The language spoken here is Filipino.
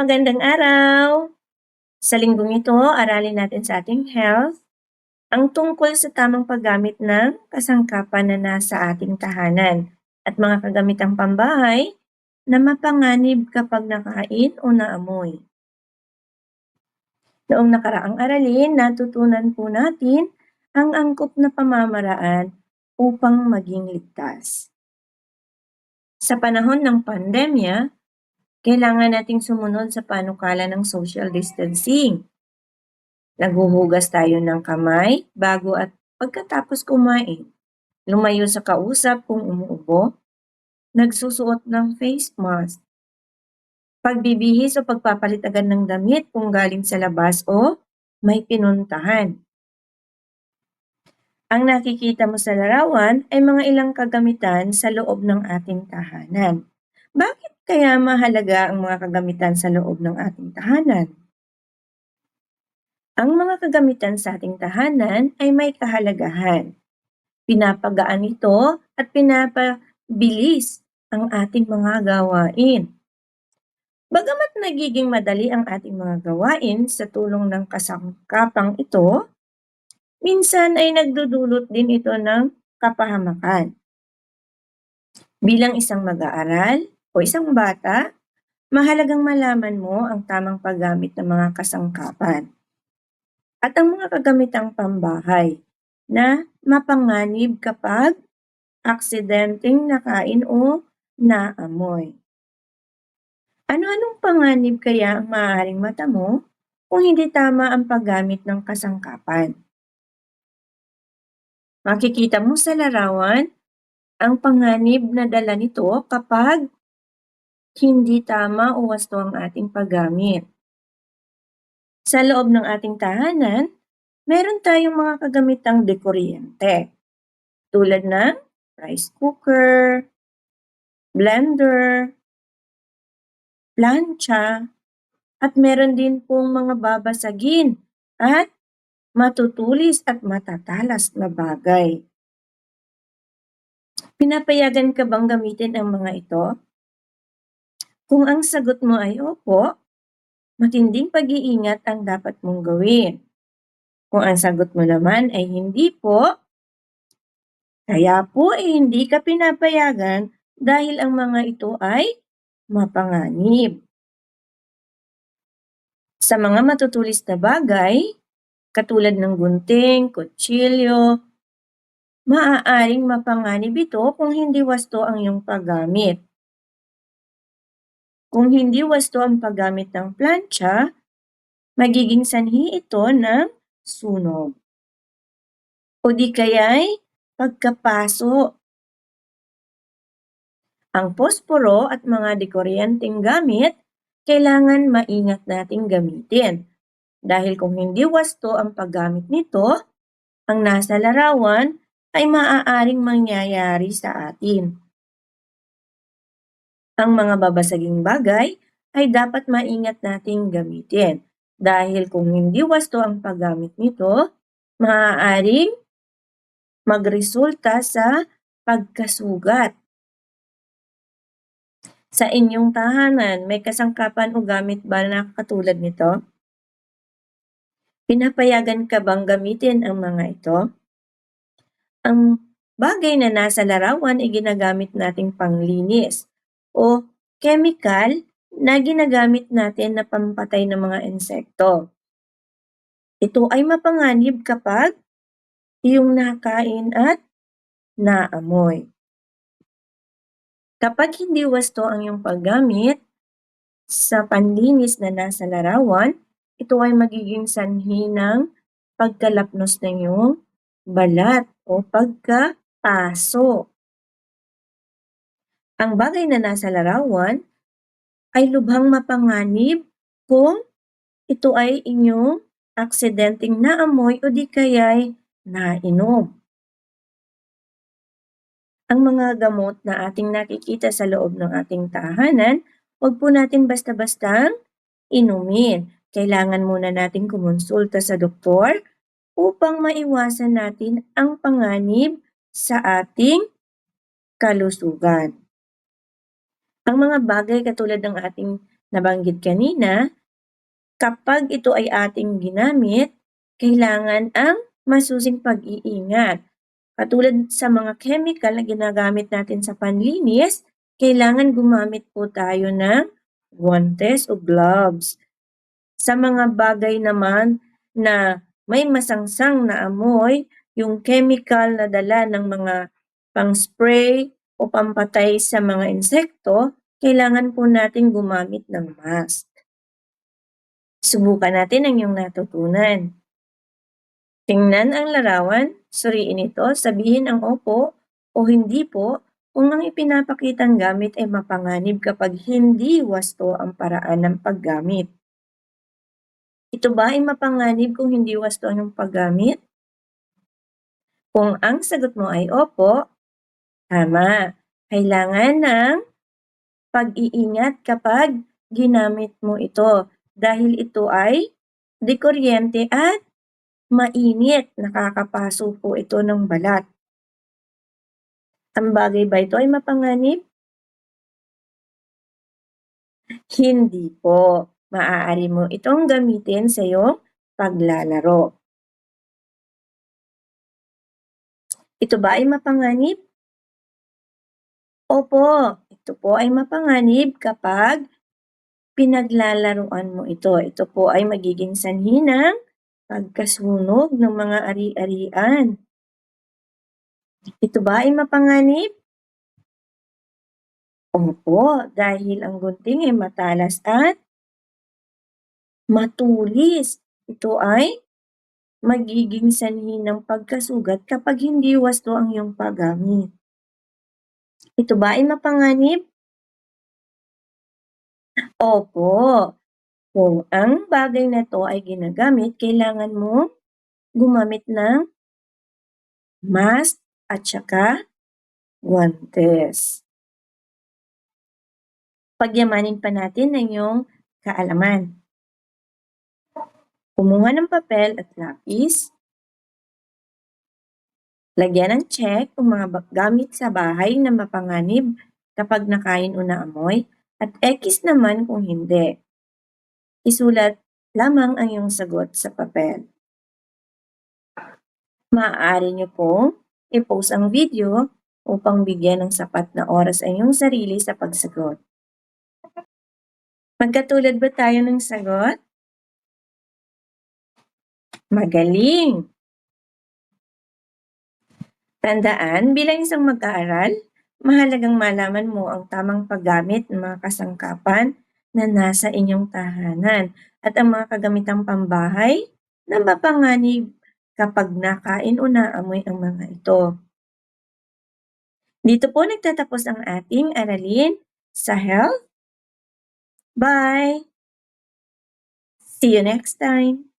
Magandang araw! Sa linggong ito, aralin natin sa ating health ang tungkol sa tamang paggamit ng kasangkapan na nasa ating tahanan at mga kagamitang pambahay na mapanganib kapag nakain o naamoy. Noong nakaraang aralin, natutunan po natin ang angkop na pamamaraan upang maging ligtas. Sa panahon ng pandemya, kailangan nating sumunod sa panukala ng social distancing. Naghuhugas tayo ng kamay bago at pagkatapos kumain. Lumayo sa kausap kung umuubo. Nagsusuot ng face mask. Pagbibihis o pagpapalit agad ng damit kung galing sa labas o may pinuntahan. Ang nakikita mo sa larawan ay mga ilang kagamitan sa loob ng ating tahanan. Bakit kaya mahalaga ang mga kagamitan sa loob ng ating tahanan? Ang mga kagamitan sa ating tahanan ay may kahalagahan. Pinapagaan ito at pinapabilis ang ating mga gawain. Bagamat nagiging madali ang ating mga gawain sa tulong ng kasangkapang ito, minsan ay nagdudulot din ito ng kapahamakan. Bilang isang mag-aaral o isang bata, mahalagang malaman mo ang tamang paggamit ng mga kasangkapan at ang mga kagamitang pambahay na mapanganib kapag aksidenteng nakain o naamoy. Ano-anong panganib kaya ang maaaring matamo kung hindi tama ang paggamit ng kasangkapan? Makikita mo sa larawan ang panganib na dala nito kapag hindi tama o wasto ang ating paggamit. Sa loob ng ating tahanan, meron tayong mga kagamitang dekuryente tulad ng rice cooker, blender, plancha, at meron din pong mga babasagin at matutulis at matatalas na bagay. Pinapayagan ka bang gamitin ang mga ito? Kung ang sagot mo ay opo, matinding pag-iingat ang dapat mong gawin. Kung ang sagot mo naman ay hindi po, kaya po ay hindi ka pinapayagan dahil ang mga ito ay mapanganib. Sa mga matutulis na bagay, katulad ng gunting, kutsilyo, maaaring mapanganib ito kung hindi wasto ang iyong paggamit. Kung hindi wasto ang paggamit ng plancha, magiging sanhi ito ng sunog. O di kaya'y pagkapaso. Ang posporo at mga dekuryenteng gamit, kailangan maingat nating gamitin. Dahil kung hindi wasto ang paggamit nito, ang nasa larawan ay maaaring mangyayari sa atin. Ang mga babasaging bagay ay dapat maingat nating gamitin. Dahil kung hindi wasto ang paggamit nito, maaaring magresulta sa pagkasugat. Sa inyong tahanan, may kasangkapan o gamit ba na katulad nito? Pinapayagan ka bang gamitin ang mga ito? Ang bagay na nasa larawan ay ginagamit nating panglinis o chemical na ginagamit natin na pampatay ng mga insekto. Ito ay mapanganib kapag iyong nakain at naamoy. Kapag hindi wasto ang iyong paggamit sa panlinis na nasa larawan, ito ay magiging sanhi ng pagkalapnos ng iyong balat o pagkapaso. Ang bagay na nasa larawan ay lubhang mapanganib kung ito ay inyong aksidenteng naamoy o di kaya'y nainom. Ang mga gamot na ating nakikita sa loob ng ating tahanan, huwag po natin basta-bastang inumin. Kailangan muna natin kumonsulta sa doktor upang maiwasan natin ang panganib sa ating kalusugan. Ang mga bagay katulad ng ating nabanggit kanina, kapag ito ay ating ginamit, kailangan ang masusing pag-iingat. Katulad sa mga chemical na ginagamit natin sa panlinis, kailangan gumamit po tayo ng guwantes o gloves. Sa mga bagay naman na may masangsang na amoy, yung chemical na dala ng mga pang-spray o pampatay sa mga insekto, kailangan po natin gumamit ng mask. Subukan natin ang iyong natutunan. Tingnan ang larawan, suriin ito, sabihin ang opo o hindi po kung ang ipinapakitang gamit ay mapanganib kapag hindi wasto ang paraan ng paggamit. Ito ba ay mapanganib kung hindi wasto ang iyong paggamit? Kung ang sagot mo ay opo, tama. Kailangan ng pag-iingat kapag ginamit mo ito dahil ito ay dekuryente at mainit. Nakakapaso po ito ng balat. Ang bagay ba ito ay mapanganib? Hindi po. Maaari mo itong gamitin sa iyong paglalaro. Ito ba ay mapanganib? Opo, ito po ay mapanganib kapag pinaglalaruan mo ito. Ito po ay magiging sanhi ng pagkasunog ng mga ari-arian. Ito ba ay mapanganib? Opo, dahil ang gunting ay matalas at matulis. Ito ay magiging sanhi ng pagkasugat kapag hindi wasto ang iyong paggamit. Ito ba ay mapanganib? Opo. Kung ang bagay na ito ay ginagamit, kailangan mo gumamit ng mask at saka guwantes. Pagyamanin pa natin ang iyong kaalaman. Kumuha ng papel at lapis. Lagyan ng check kung mga gamit sa bahay na mapanganib kapag nakain o naamoy, at X naman kung hindi. Isulat lamang ang iyong sagot sa papel. Maaari niyo pong i-post ang video upang bigyan ng sapat na oras ang iyong sarili sa pagsagot. Magkatulad ba tayo ng sagot? Magaling! Tandaan, bilang isang mag-aaral, mahalagang malaman mo ang tamang paggamit ng mga kasangkapan na nasa inyong tahanan at ang mga kagamitang pambahay na mapanganib kapag nakain o naamoy ang mga ito. Dito po nagtatapos ang ating aralin sa health. Bye! See you next time!